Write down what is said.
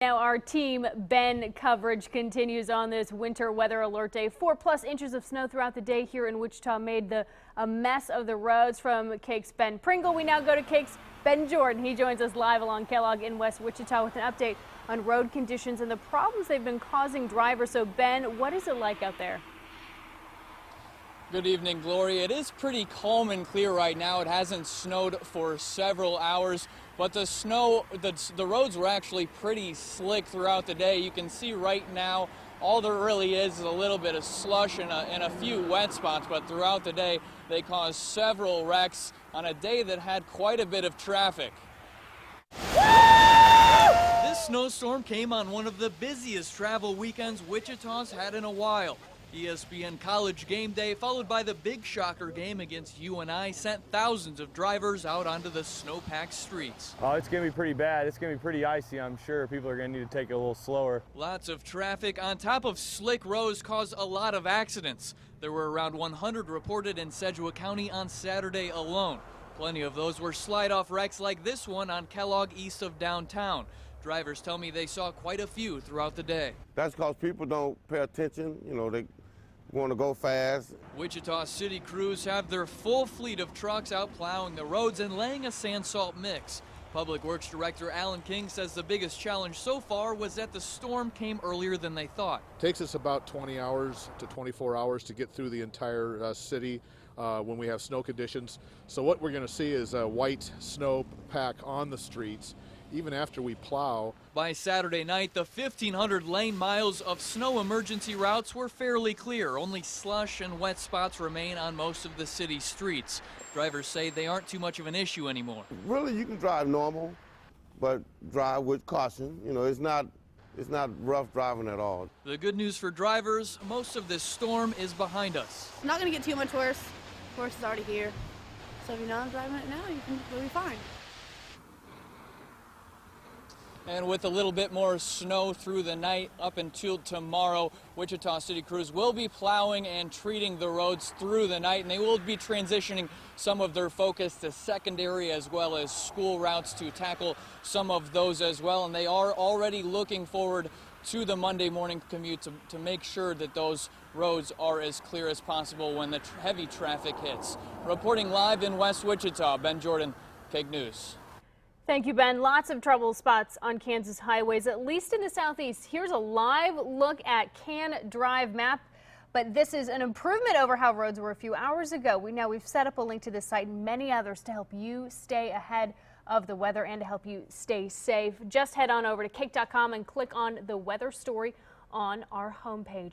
Now our Team Ben coverage continues on this winter weather alert day. 4+ inches of snow throughout the day here in Wichita made a mess of the roads. From KAKE's Ben Pringle, we now go to KAKE's Ben Jordan. He joins us live along Kellogg in West Wichita with an update on road conditions and the problems they've been causing drivers. So Ben, what is it like out there? Good evening, Gloria. It is pretty calm and clear right now. It hasn't snowed for several hours, but the roads were actually pretty slick throughout the day. You can see right now all there really is a little bit of slush and a few wet spots, but throughout the day they caused several wrecks on a day that had quite a bit of traffic. This snowstorm came on one of the busiest travel weekends Wichita's had in a while. ESPN College game day, followed by the big shocker game against UNI, sent thousands of drivers out onto the snow-packed streets. Oh, it's going to be pretty bad. It's going to be pretty icy, I'm sure. People are going to need to take it a little slower. Lots of traffic on top of slick roads caused a lot of accidents. There were around 100 reported in Sedgwick County on Saturday alone. Plenty of those were slide-off wrecks like this one on Kellogg east of downtown. Drivers tell me they saw quite a few throughout the day. That's because people don't pay attention. You know, they want to go fast. Wichita city crews have their full fleet of trucks out plowing the roads and laying a sand salt mix. Public Works Director Alan King says the biggest challenge so far was that the storm came earlier than they thought. It takes us about 20 hours to 24 hours to get through the entire city when we have snow conditions. So what we're going to see is a white snow pack on the streets even after we plow. By Saturday night, the 1,500 lane miles of snow emergency routes were fairly clear. Only slush and wet spots remain on most of the city's streets. Drivers say they aren't too much of an issue anymore. Really, you can drive normal, but drive with caution. You know, it's not rough driving at all. The good news for drivers, most of this storm is behind us. It's not going to get too much worse. Worse is already here. So if you're not driving it now, you'll be fine. And with a little bit more snow through the night up until tomorrow, Wichita city crews will be plowing and treating the roads through the night, and they will be transitioning some of their focus to secondary as well as school routes to tackle some of those as well. And they are already looking forward to the Monday morning commute to make sure that those roads are as clear as possible when the heavy traffic hits. Reporting live in West Wichita, Ben Jordan, KAKE News. Thank you, Ben. Lots of trouble spots on Kansas highways, at least in the southeast. Here's a live look at Can Drive map, but this is an improvement over how roads were a few hours ago. We've set up a link to this site and many others to help you stay ahead of the weather and to help you stay safe. Just head on over to KAKE.com and click on the weather story on our homepage.